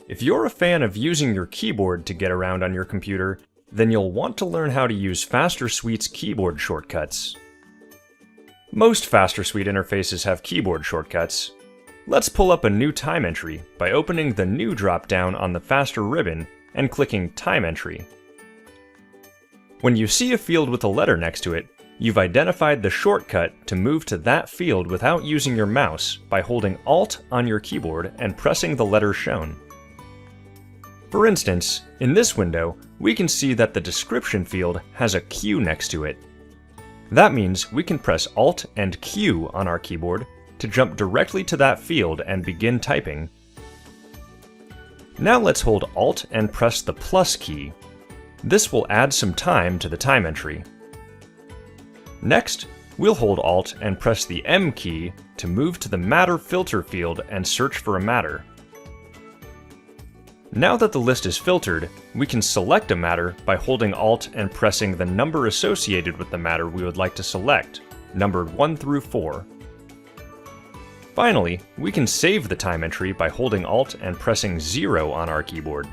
If you're a fan of using your keyboard to get around on your computer, then you'll want to learn how to use FasterSuite's keyboard shortcuts. Most FasterSuite interfaces have keyboard shortcuts. Let's pull up a new time entry by opening the New drop-down on the Faster ribbon and clicking Time Entry. When you see a field with a letter next to it, you've identified the shortcut to move to that field without using your mouse by holding Alt on your keyboard and pressing the letter shown. For instance, in this window, we can see that the description field has a Q next to it. That means we can press Alt and Q on our keyboard to jump directly to that field and begin typing. Now let's hold Alt and press the plus key. This will add some time to the time entry. Next, we'll hold Alt and press the M key to move to the Matter filter field and search for a matter. Now that the list is filtered, we can select a matter by holding Alt and pressing the number associated with the matter we would like to select, numbered 1 through 4. Finally, we can save the time entry by holding Alt and pressing 0 on our keyboard.